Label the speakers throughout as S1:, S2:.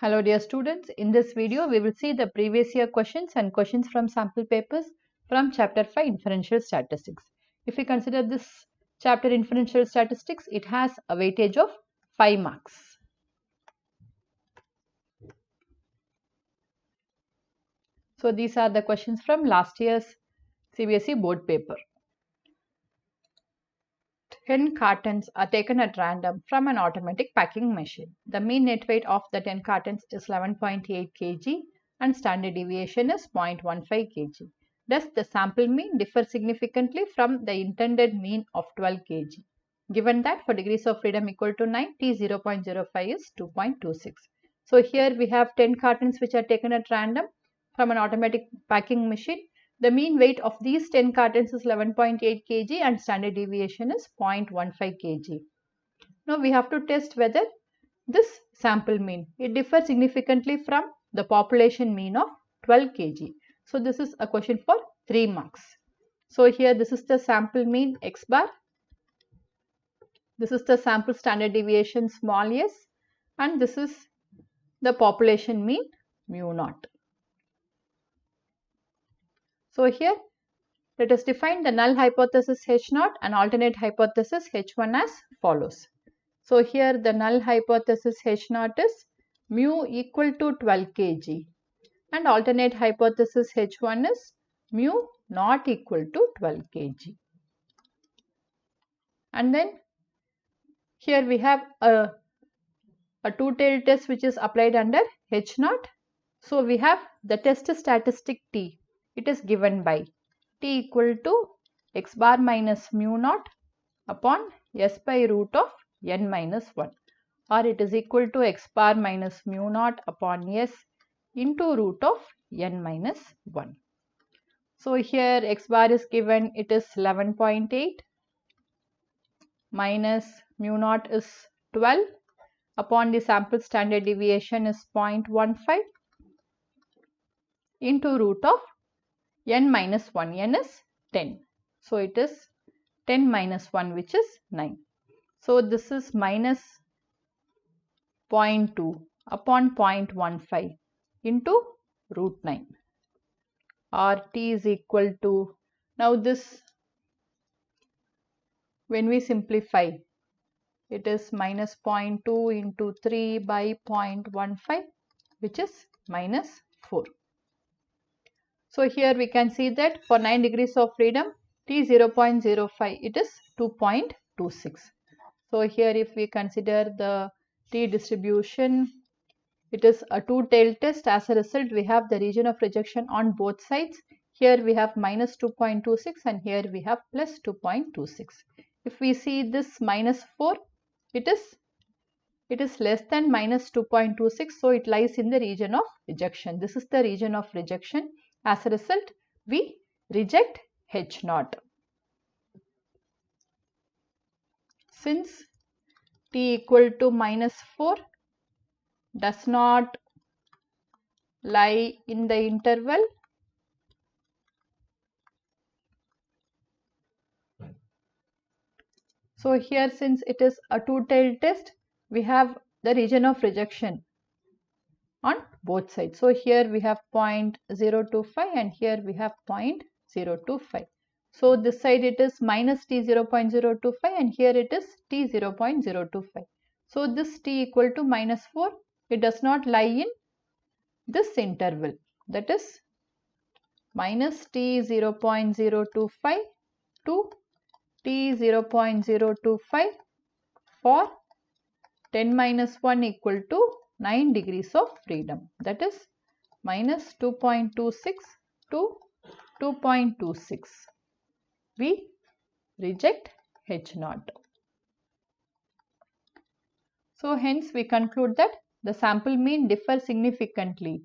S1: Hello dear students, in this video we will see the previous year questions and questions from sample papers from chapter 5 Inferential Statistics. If we consider this chapter Inferential Statistics, it has a weightage of 5 marks. So these are the questions from last year's CBSE board paper. 10 cartons are taken at random from an automatic packing machine. The mean net weight of the 10 cartons is 11.8 kg and standard deviation is 0.15 kg. Thus, the sample mean differs significantly from the intended mean of 12 kg. Given that for degrees of freedom equal to 9, T 0.05 is 2.26. So here we have 10 cartons which are taken at random from an automatic packing machine. The mean weight of these 10 cartons is 11.8 kg and standard deviation is 0.15 kg. Now we have to test whether this sample mean, it differs significantly from the population mean of 12 kg. So this is a question for 3 marks. So here this is the sample mean x bar. This is the sample standard deviation small s and this is the population mean mu naught. So here let us define the null hypothesis H0 and alternate hypothesis H1 as follows. So here the null hypothesis H0 is mu equal to 12 kg and alternate hypothesis H1 is mu not equal to 12 kg. And then here we have a two-tailed test which is applied under H0. So we have the test statistic T. It is given by T equal to x bar minus mu naught upon s by root of n minus 1, or it is equal to x bar minus mu naught upon s into root of n minus 1. So here x bar is given, it is 11.8 minus mu naught is 12 upon the sample standard deviation is 0.15 into root of n minus 1, n is 10. So it is 10 minus 1 which is 9. So this is minus 0.2 upon 0.15 into root 9, or T is equal to, now this when we simplify it is minus 0.2 into 3 by 0.15 which is minus 4. So here we can see that for 9 degrees of freedom T 0.05 it is 2.26. So here if we consider the T distribution, it is a two-tailed test. As a result we have the region of rejection on both sides. Here we have minus 2.26 and here we have plus 2.26. If we see this minus 4, it is less than minus 2.26, so it lies in the region of rejection. This is the region of rejection. As a result, we reject H0. Since T equal to minus 4 does not lie in the interval, so here since it is a two-tailed test, we have the region of rejection on both sides. So here we have 0.025 and here we have 0.025. So this side it is minus T 0.025 and here it is T 0.025. So this T equal to minus 4, it does not lie in this interval, that is minus T 0.025 to T 0.025 for 10 minus 1 equal to 9 degrees of freedom, that is minus 2.26 to 2.26. We reject H0. So hence we conclude that the sample mean differs significantly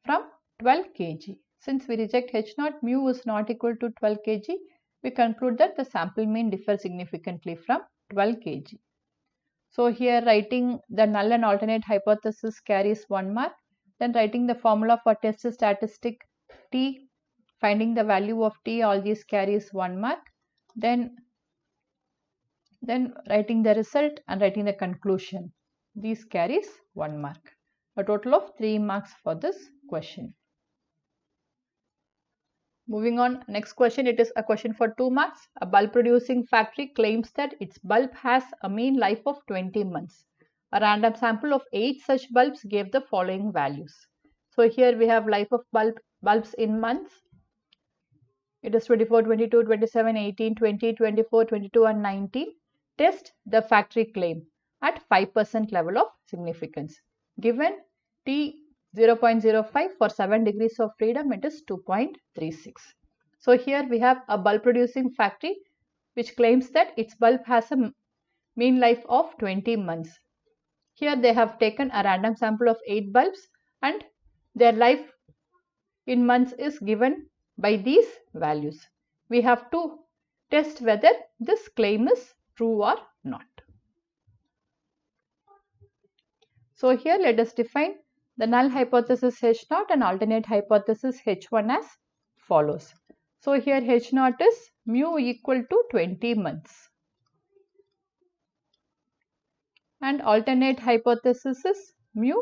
S1: from 12 kg. Since we reject H0, mu is not equal to 12 kg, we conclude that the sample mean differs significantly from 12 kg. So here writing the null and alternate hypothesis carries 1 mark. Then writing the formula for test statistic T, finding the value of T, all these carries 1 mark. Then writing the result and writing the conclusion, these carries 1 mark. A total of 3 marks for this question. Moving on, next question, it is a question for 2 marks. A bulb producing factory claims that its bulb has a mean life of 20 months. A random sample of 8 such bulbs gave the following values. So here we have life of bulbs in months. It is 24, 22, 27, 18, 20, 24, 22 and 19. Test the factory claim at 5% level of significance. Given T 0.05 for 7 degrees of freedom, it is 2.36. So here we have a bulb producing factory which claims that its bulb has a mean life of 20 months. Here they have taken a random sample of 8 bulbs and their life in months is given by these values. We have to test whether this claim is true or not. So here let us define the null hypothesis H0 and alternate hypothesis H1 as follows. So here H0 is mu equal to 20 months. And alternate hypothesis is mu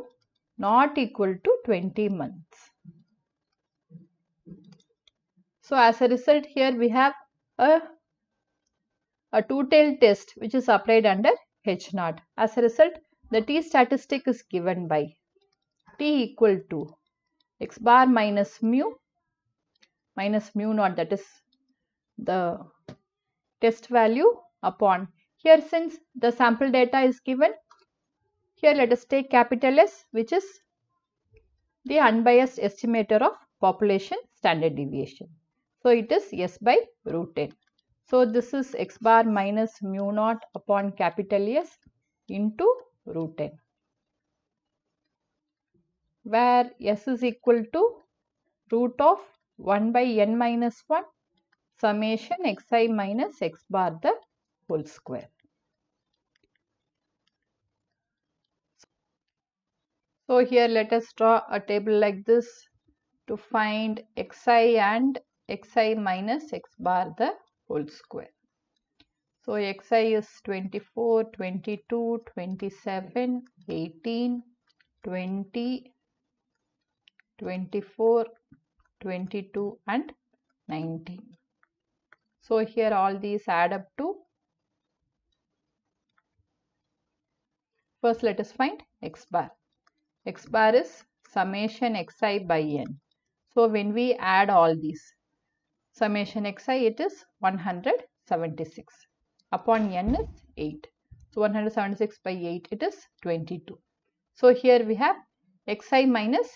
S1: not equal to 20 months. So as a result, here we have a two-tailed test which is applied under H0. As a result, the T statistic is given by T equal to x bar minus mu naught, that is the test value, upon, here since the sample data is given, here let us take capital S, which is the unbiased estimator of population standard deviation. So it is S by root n. So this is x bar minus mu naught upon capital S into root n, where S is equal to root of 1 by n minus 1 summation xi minus x bar the whole square. So here let us draw a table like this to find xi and xi minus x bar the whole square. So xi is 24, 22, 27, 18, 20, 24, 22 and 19. So here all these add up to, first let us find x bar. X bar is summation xi by n. So when we add all these, summation xi, it is 176 upon n is 8. So 176 by 8, it is 22. So here we have xi minus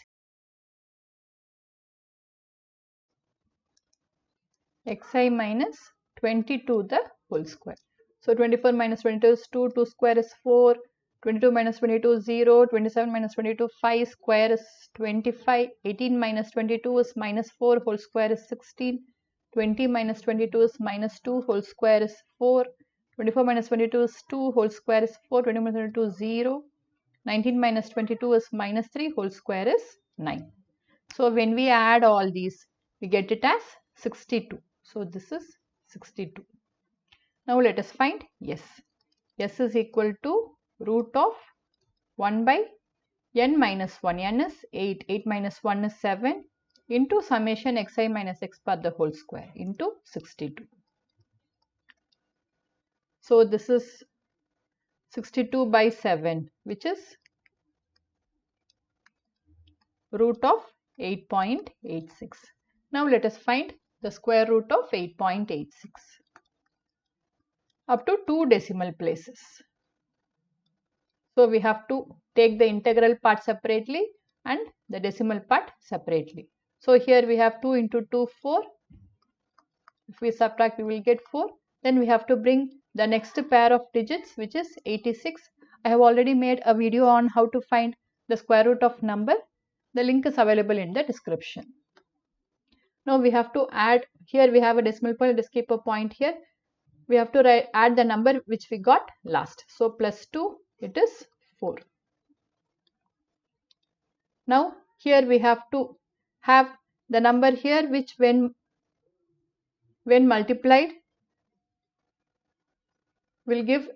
S1: 22 the whole square. So 24 minus 22 is 2, 2 square is 4, 22 minus 22 is 0, 27 minus 22 5, square is 25, 18 minus 22 is minus 4, whole square is 16, 20 minus 22 is minus 2, whole square is 4, 24 minus 22 is 2, whole square is 4, 20 minus 22 is 0, 19 minus 22 is minus 3, whole square is 9. So when we add all these, we get it as 62. So this is 62. Now let us find S. S is equal to root of 1 by n minus 1. N is 8. 8 minus 1 is 7 into summation xi minus x bar the whole square into 62. So this is 62 by 7, which is root of 8.86. Now let us find the square root of 8.86 up to 2 decimal places. So we have to take the integral part separately and the decimal part separately. So here we have 2 into 2, 4. If we subtract, we will get 4. Then we have to bring the next pair of digits, which is 86. I have already made a video on how to find the square root of number. The link is available in the description. Now we have to add, here we have a decimal point, let's keep a point here. We have to add the number which we got last. So plus 2, it is 4. Now here we have to have the number here which when multiplied will give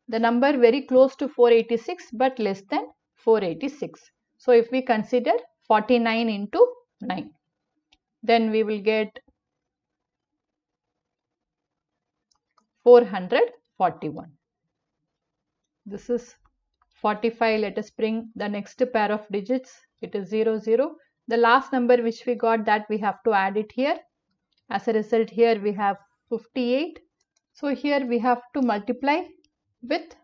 S1: the number very close to 486 but less than 486. So if we consider 49 into 9, then we will get 441. This is 45. Let us bring the next pair of digits. It is 0, 0. The last number which we got, that we have to add it here. As a result, here we have 58. So here we have to multiply with,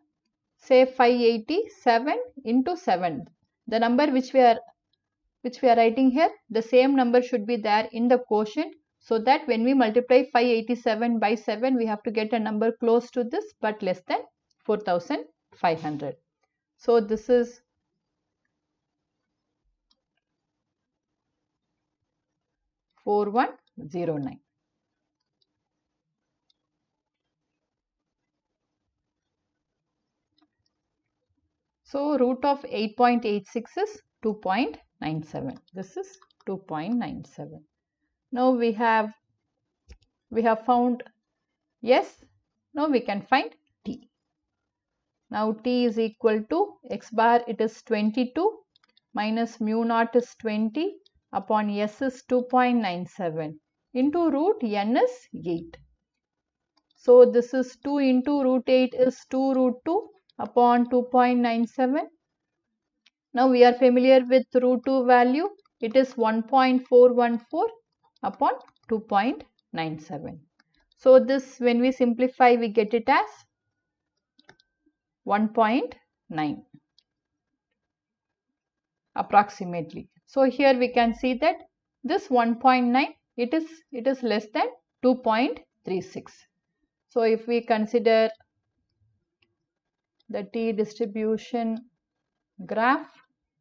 S1: say, 587 into 7. The number which we are writing here, the same number should be there in the quotient, so that when we multiply 587 by 7, we have to get a number close to this but less than 4500. So this is 4109. So root of 8.86 is 2.97. This is 2.97. Now we have found S. Now we can find T. Now T is equal to x bar, it is 22, minus mu naught is 20 upon S is 2.97 into root n is 8. So this is 2 into root 8 is 2 root 2 upon 2.97. Now we are familiar with root 2 value. It is 1.414 upon 2.97. So this, when we simplify, we get it as 1.9 approximately. So here we can see that this 1.9, it is less than 2.36. So if we consider the T distribution graph,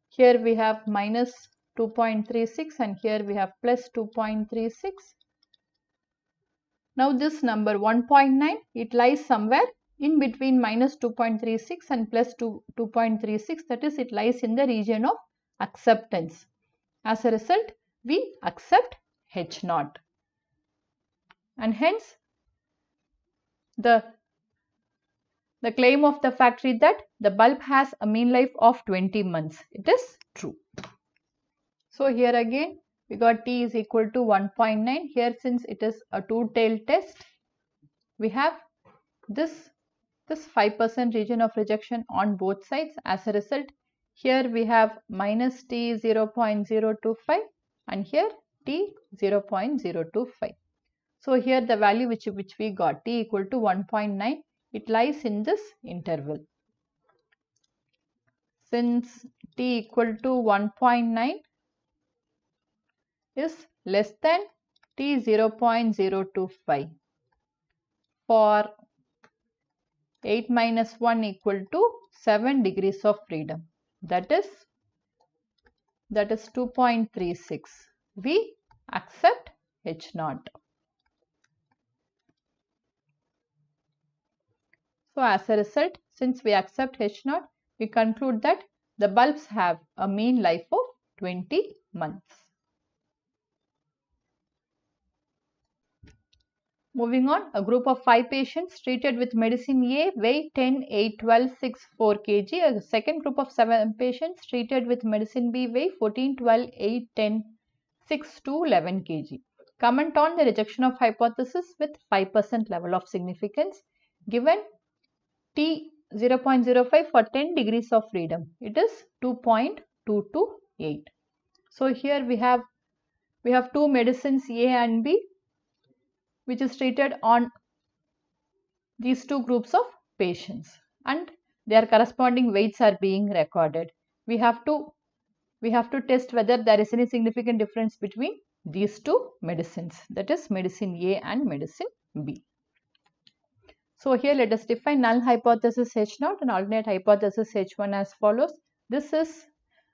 S1: here we have minus 2.36 and here we have plus 2.36. Now this number 1.9, it lies somewhere in between minus 2.36 and plus 2.36, that is, it lies in the region of acceptance. As a result, we accept H naught, and hence the claim of the factory that the bulb has a mean life of 20 months, it is true. So here again we got T is equal to 1.9. Here, since it is a two-tailed test, we have this 5% region of rejection on both sides. As a result, here we have minus T 0.025 and here T 0.025. So here the value which we got, T equal to 1.9, it lies in this interval. Since T equal to 1.9 is less than T 0.025 for 8 minus 1 equal to 7 degrees of freedom, that is 2.36. We accept H naught. So as a result, since we accept H naught, we conclude that the bulbs have a mean life of 20 months. Moving on, a group of 5 patients treated with medicine A, weight 10, 8, 12, 6, 4 kg. A second group of 7 patients treated with medicine B, weight 14, 12, 8, 10, 6 to 11 kg. Comment on the rejection of hypothesis with 5% level of significance. Given T 0.05 for 10 degrees of freedom, it is 2.228. So here we have two medicines A and B, which is treated on these two groups of patients, and their corresponding weights are being recorded. We have to test whether there is any significant difference between these two medicines, that is medicine A and medicine B. So here let us define null hypothesis H naught and alternate hypothesis H1 as follows. This is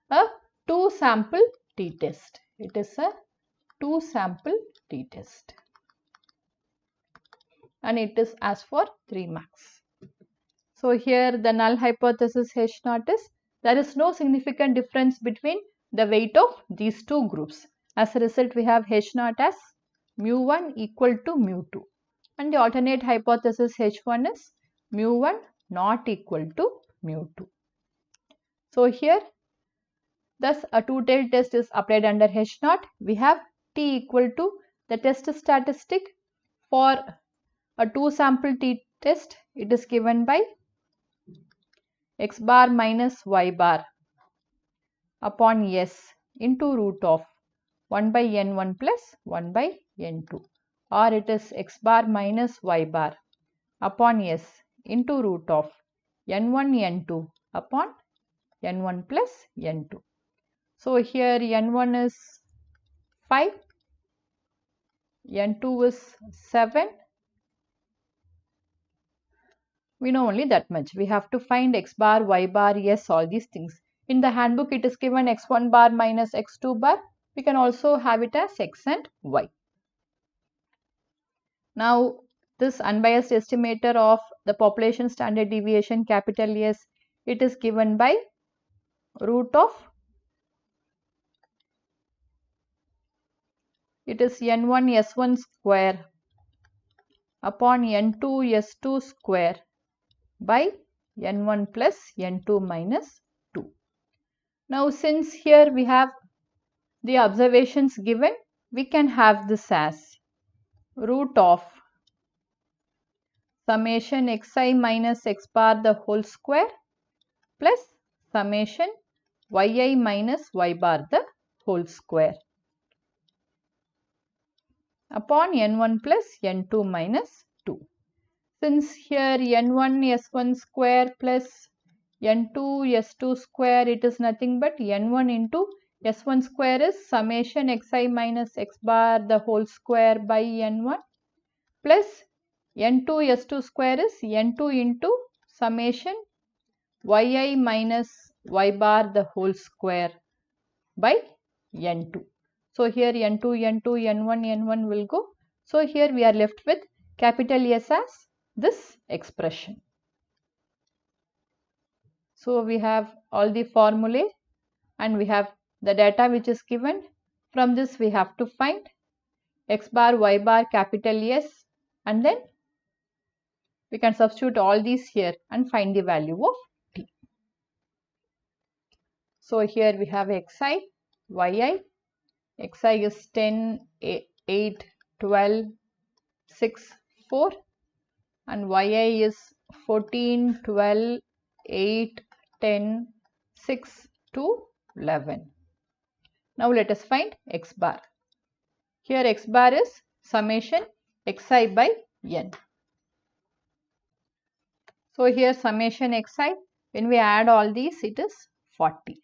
S1: a 2-sample t-test. It is a 2-sample t-test. And it is as for 3 marks. So here the null hypothesis H naught is there is no significant difference between the weight of these two groups. As a result, we have H naught as mu1 equal to mu2. And the alternate hypothesis H1 is mu1 not equal to mu2. So here Thus, a two-tailed test is applied under H0. We have T equal to the test statistic for a two-sample t-test. It is given by x bar minus y bar upon S into root of 1 by n1 plus 1 by n2, or it is x bar minus y bar upon S into root of n1 n2 upon n1 plus n2. So here n1 is 5, n2 is 7. We know only that much. We have to find x bar, y bar, yes, all these things. In the handbook, it is given x1 bar minus x2 bar. We can also have it as x and y. Now, this unbiased estimator of the population standard deviation, capital S, it is given by root of, it is n1 s1 square upon n2 s2 square by n1 plus n2 minus 2. Now, since here we have the observations given, we can have this as root of summation xi minus x bar the whole square plus summation yi minus y bar the whole square upon n1 plus n2 minus 2. Since here n1 s1 square plus n2 s2 square, it is nothing but n1 into s1 square is summation xi minus x bar the whole square by n1 plus n2 s2 square is n2 into summation yi minus y bar the whole square by n2. So here n2, n2, n1, n1 will go. So here we are left with capital S as this expression. So we have all the formulae and we have the data which is given. From this we have to find x bar, y bar, capital S, and then we can substitute all these here and find the value of t. So here we have xi, yi. Xi is 10, 8, 12, 6, 4, and yi is 14, 12, 8, 10, 6 to 11. Now let us find x bar. Here x bar is summation xi by n. So here summation xi, when we add all these, it is 40.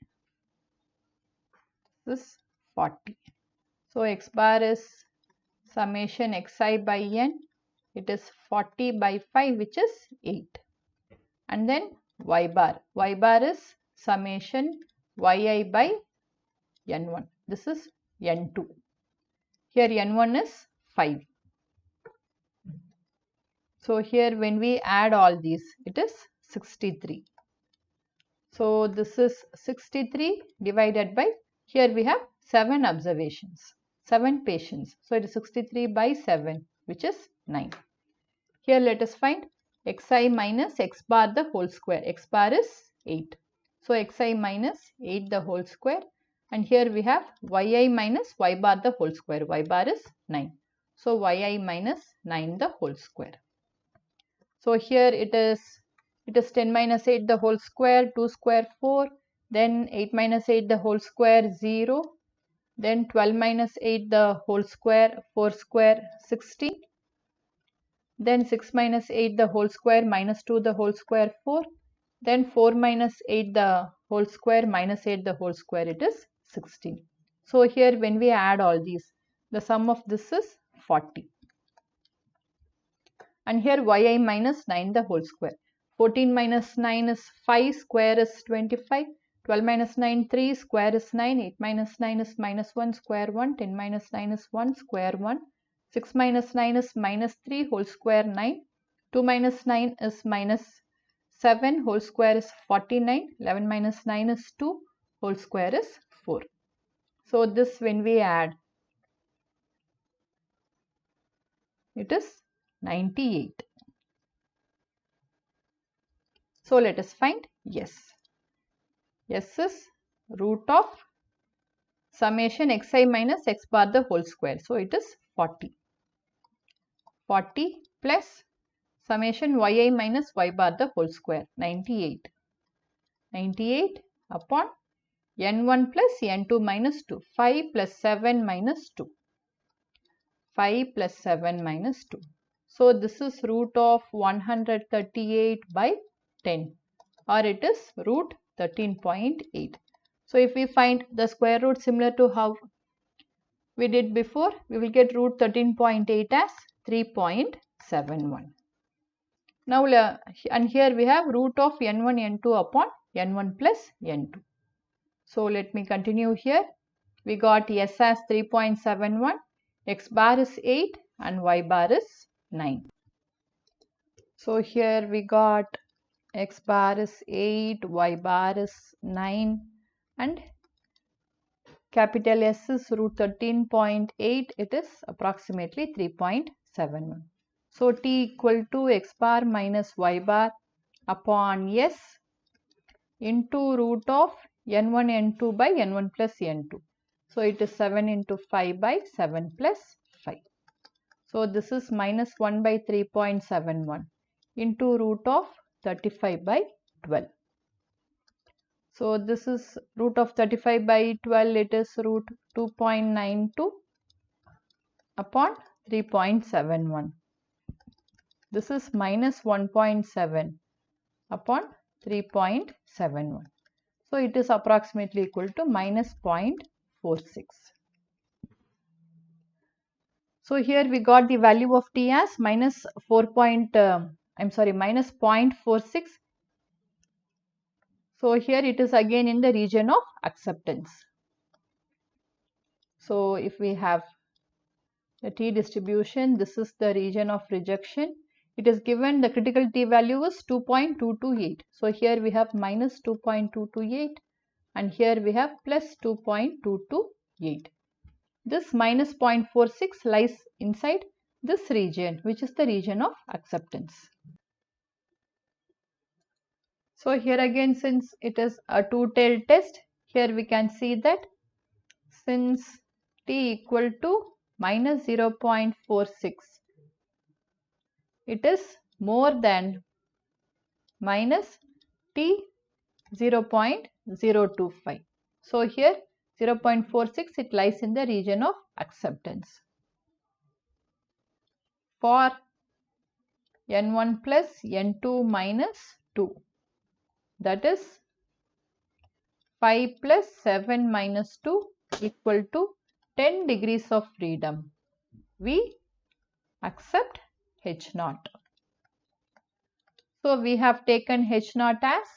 S1: This is 40. So x bar is summation xi by n. It is 40 by 5, which is 8. And then y bar. Y bar is summation yi by n1. This is n2. Here n1 is 5. So here when we add all these, it is 63. So this is 63 divided by, here we have 7 observations, 7 patients. So it is 63 by 7, which is 9. Here let us find xi minus x bar the whole square. X bar is 8. So xi minus 8 the whole square. And here we have yi minus y bar the whole square. Y bar is 9. So yi minus 9 the whole square. So here it is 10 minus 8 the whole square, 2 square 4, then 8 minus 8 the whole square 0, then 12 minus 8 the whole square, 4 square 16, then 6 minus 8 the whole square minus 2 the whole square 4, then 4 minus 8 the whole square minus 8 the whole square, it is 16. So here when we add all these, the sum of this is 40. And here yi minus 9 the whole square. 14 minus 9 is 5, square is 25. 12 minus 9, 3, square is 9. 8 minus 9 is minus 1, square 1. 10 minus 9 is 1, square 1. 6 minus 9 is minus 3, whole square 9. 2 minus 9 is minus 7, whole square is 49. 11 minus 9 is 2, whole square is 4. So this when we add, it is 98. So let us find S. S is root of summation xi minus x bar the whole square. So it is 40. 40 plus summation yi minus y bar the whole square, 98. 98 upon n1 plus n2 minus 2. 5 plus 7 minus 2. 5 plus 7 minus 2. So this is root of 138 by 10, or it is root 13.8. So if we find the square root similar to how we did before, we will get root 13.8 as 3.71. Now, and here we have root of n1 n2 upon n1 plus n2. So let me continue here. We got s as 3.71, x bar is 8 and y bar is 9. So here we got x bar is 8, y bar is 9, and capital S is root 13.8, it is approximately 3.71. So t equal to x bar minus y bar upon S into root of n1 n2 by n1 plus n2. So it is 7 into 5 by 7 plus 5. So this is minus 1 by 3.71 into root of 35 by 12. So this is root of 35 by 12, it is root 2.92 upon 3.71. This is minus 1.7 upon 3.71. So it is approximately equal to minus 0.46. So here we got the value of t as minus minus 0.46. So here it is again in the region of acceptance. So if we have the t distribution, this is the region of rejection. It is given the critical t value is 2.228. So here we have minus 2.228 and here we have plus 2.228. This minus 0.46 lies inside this region, which is the region of acceptance. So here again, since it is a two-tailed test, here we can see that since t equal to minus 0.46, it is more than minus t 0.025. So here 0.46, it lies in the region of acceptance. For n1 plus n2 minus 2, that is 5 plus 7 minus 2 equal to 10 degrees of freedom, we accept H0. So we have taken H0 as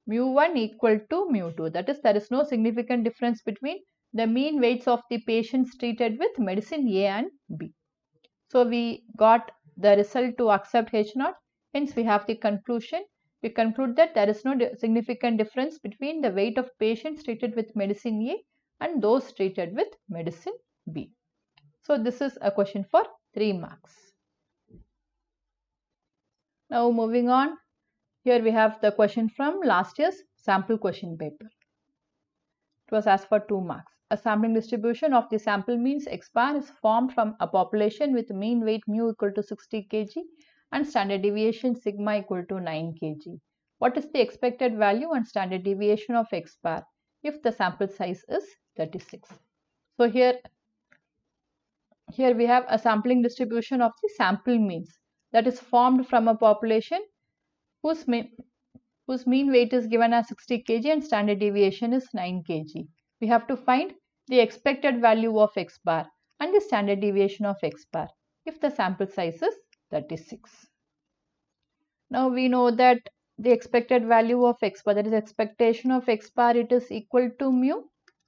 S1: mu1 equal to mu2. That is, there is no significant difference between the mean weights of the patients treated with medicine A and B. So we got the result to accept H0. Hence we have the conclusion. We conclude that there is no significant difference between the weight of patients treated with medicine A and those treated with medicine B. So this is a question for 3 marks. Now moving on, here we have the question from last year's sample question paper. It was asked for 2 marks. A sampling distribution of the sample means x bar is formed from a population with mean weight mu equal to 60 kg and standard deviation sigma equal to 9 kg. What is the expected value and standard deviation of x bar if the sample size is 36? So here we have a sampling distribution of the sample means that is formed from a population whose mean weight is given as 60 kg and standard deviation is 9 kg. We have to find the expected value of x bar and the standard deviation of x bar if the sample size is 36. Now we know that the expected value of x bar, that is expectation of x bar, it is equal to mu.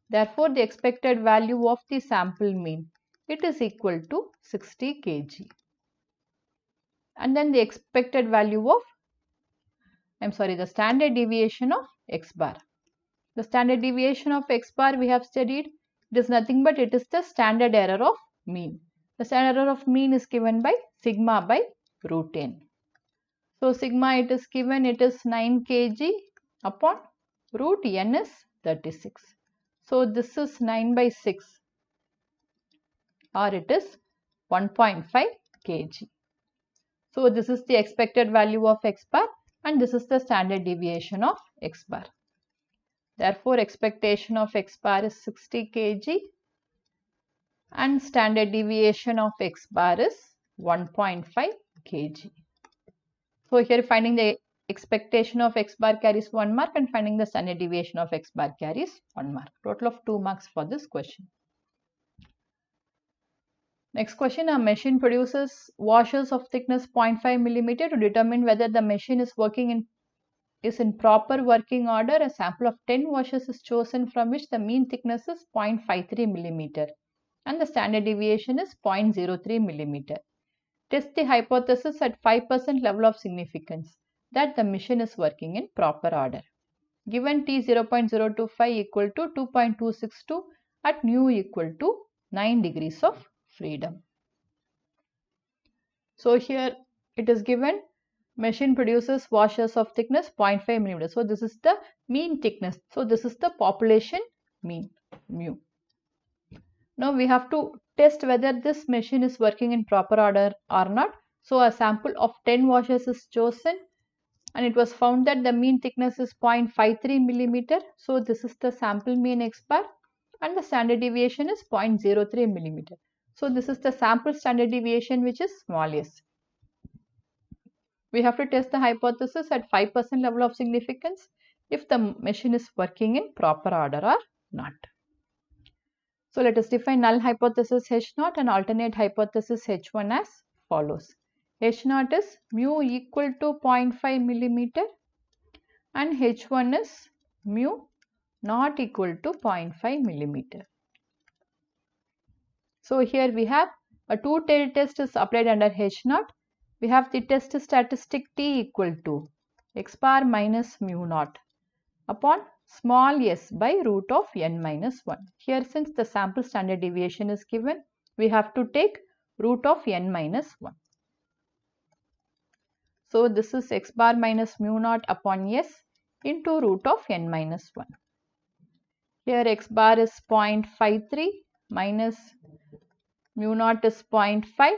S1: Therefore, the expected value of the sample mean, it is equal to 60 kg. And then the expected value of, the standard deviation of x bar. The standard deviation of x bar we have studied, it is nothing but it is the standard error of mean. The standard error of mean is given by sigma by root n. So sigma, it is given, it is 9 kg upon root n is 36. So this is 9 by 6 or it is 1.5 kg. So this is the expected value of x bar and this is the standard deviation of x bar. Therefore, expectation of x bar is 60 kg and standard deviation of x bar is 1.5 kg. So here finding the expectation of x bar carries 1 mark and finding the standard deviation of x bar carries 1 mark. Total of 2 marks for this question. Next question, a machine produces washers of thickness 0.5 mm. To determine whether the machine is in proper working order, a sample of 10 washers is chosen from which the mean thickness is 0.53 mm and the standard deviation is 0.03 mm. Test the hypothesis at 5% level of significance that the machine is working in proper order. Given T 0.025 equal to 2.262 at nu equal to 9 degrees of freedom. So here it is given machine produces washers of thickness 0.5 mm. So this is the mean thickness. So this is the population mean mu. Now we have to test whether this machine is working in proper order or not. So a sample of 10 washers is chosen and it was found that the mean thickness is 0.53 mm. So this is the sample mean x bar and the standard deviation is 0.03 mm. So this is the sample standard deviation which is smallest. We have to test the hypothesis at 5% level of significance if the machine is working in proper order or not. So let us define null hypothesis H0 and alternate hypothesis H1 as follows. H0 is mu equal to 0.5 mm and H1 is mu not equal to 0.5 mm. So here we have a two-tailed test is applied under H0. We have the test statistic T equal to x bar minus mu naught upon small s by root of n minus 1. Here since the sample standard deviation is given, we have to take root of n minus 1. So this is x bar minus mu naught upon s into root of n minus 1. Here x bar is 0.53 minus mu naught is 0.5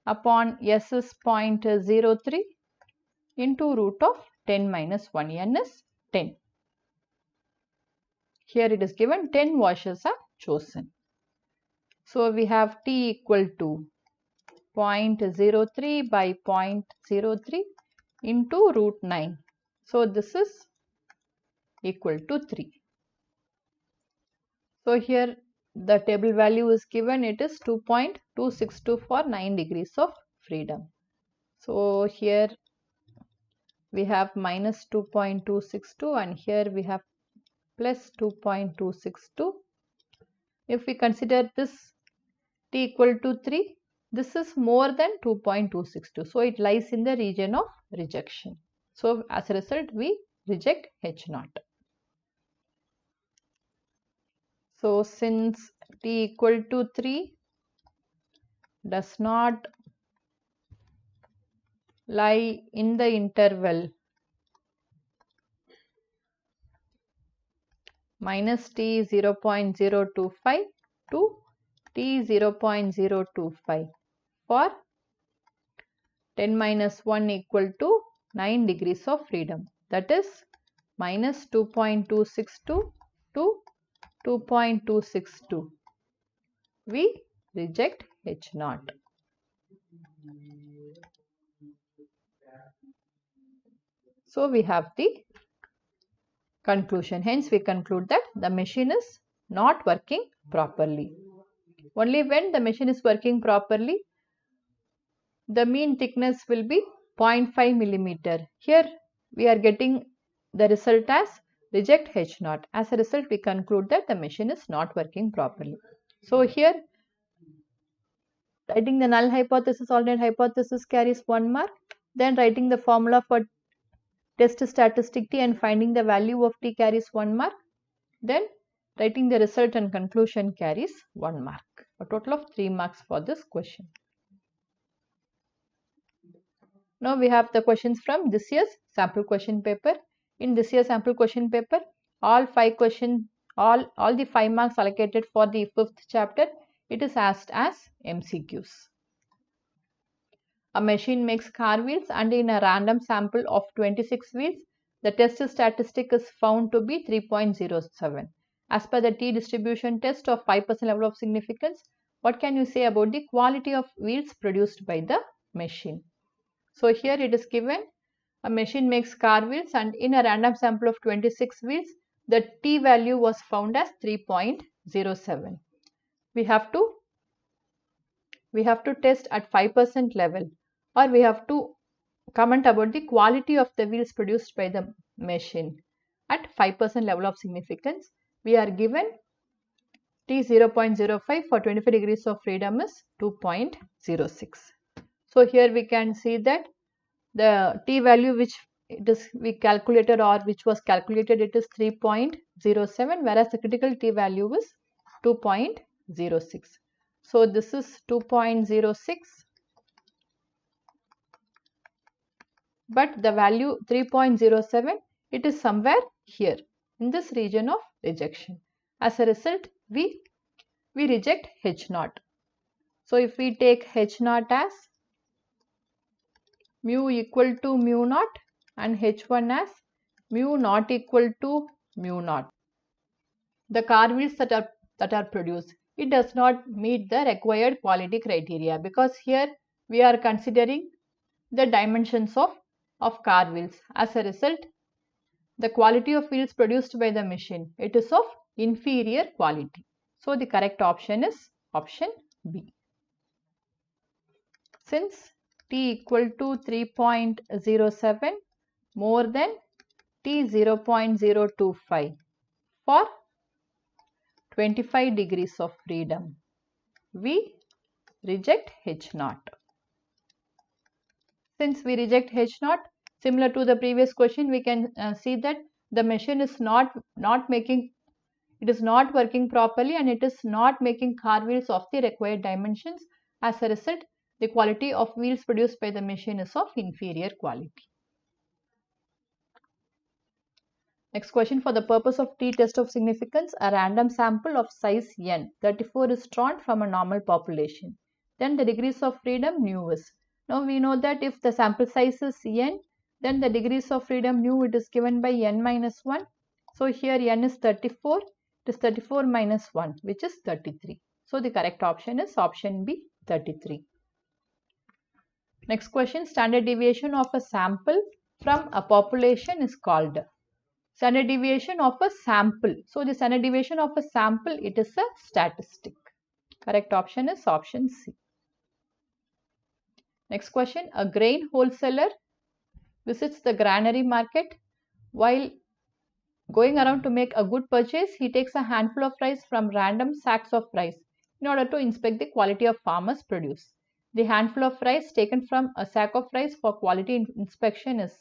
S1: upon s is 0.03 into root of 10 minus 1. N is 10. Here it is given 10 washers are chosen. So we have T equal to 0.03 by 0.03 into root 9. So this is equal to 3. So here the table value is given, it is 2.262 for 9 degrees of freedom. So here we have minus 2.262 and here we have plus 2.262. If we consider this T equal to 3, this is more than 2.262. So it lies in the region of rejection. So as a result, we reject H0. So since T equal to 3 does not lie in the interval minus T 0.025 to T 0.025 for 10 minus 1 equal to 9 degrees of freedom. That is minus 2.262 to 2.262. We reject H0. So we have the conclusion. Hence we conclude that the machine is not working properly. Only when the machine is working properly, the mean thickness will be 0.5 mm. Here we are getting the result as reject H0. As a result, we conclude that the machine is not working properly. So here writing the null hypothesis, alternate hypothesis carries 1 mark. Then writing the formula for test statistic T and finding the value of T carries 1 mark. Then writing the result and conclusion carries 1 mark. A total of 3 marks for this question. Now we have the questions from this year's sample question paper. In this year's sample question paper, all 5 all the 5 marks allocated for the 5th chapter, it is asked as MCQs. A machine makes car wheels and in a random sample of 26 wheels, the test statistic is found to be 3.07. As per the T distribution test of 5% level of significance, what can you say about the quality of wheels produced by the machine? So here it is given, a machine makes car wheels and in a random sample of 26 wheels, the T value was found as 3.07. We have to test at 5% level, or we have to comment about the quality of the wheels produced by the machine. At 5% level of significance, we are given T 0.05 for 25 degrees of freedom is 2.06. So here we can see that the T value which we calculated or which was calculated, it is 3.07, whereas the critical T value is 2.06. So this is 2.06, but the value 3.07, it is somewhere here in this region of rejection. As a result, we reject H0. So if we take H0 as mu equal to mu naught and H1 as mu not equal to mu naught, the car wheels that are produced, it does not meet the required quality criteria, because here we are considering the dimensions of car wheels. As a result, the quality of wheels produced by the machine, it is of inferior quality. So the correct option is option B. Since T equal to 3.07 more than T 0.025 for 25 degrees of freedom, we reject H0. Since we reject H0, similar to the previous question, we can see that the machine is not working properly and it is not making car wheels of the required dimensions. As a result, the quality of wheels produced by the machine is of inferior quality. Next question, for the purpose of T test of significance, a random sample of size n, 34, is drawn from a normal population. Then the degrees of freedom nu is. Now we know that if the sample size is n, then the degrees of freedom nu, it is given by n minus 1. So here n is 34, it is 34 minus 1, which is 33. So the correct option is option B, 33. Next question, standard deviation of a sample from a population is called standard deviation of a sample. So the standard deviation of a sample, it is a statistic. Correct option is option C. Next question, a grain wholesaler visits the granary market. While going around to make a good purchase, he takes a handful of rice from random sacks of rice in order to inspect the quality of farmers' produce. The handful of rice taken from a sack of rice for quality inspection is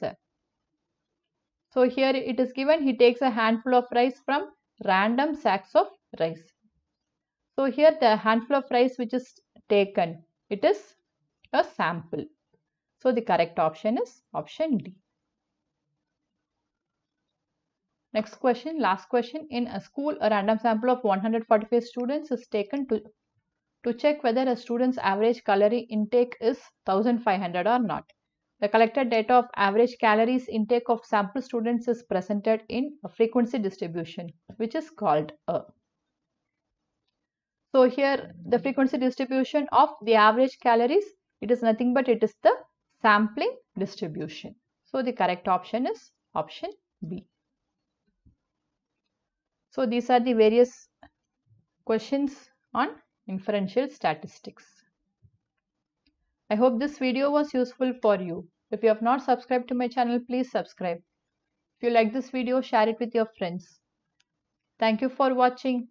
S1: so here it is given, he takes a handful of rice from random sacks of rice. So here the handful of rice which is taken, it is a sample. So the correct option is option D. Next question, last question. In a school, a random sample of 145 students is taken to check whether a student's average calorie intake is 1500 or not. The collected data of average calories intake of sample students is presented in a frequency distribution, which is called A. So here the frequency distribution of the average calories, it is nothing but it is the sampling distribution. So the correct option is option B. So these are the various questions on inferential statistics. I hope this video was useful for you. If you have not subscribed to my channel, please subscribe. If you like this video, share it with your friends. Thank you for watching.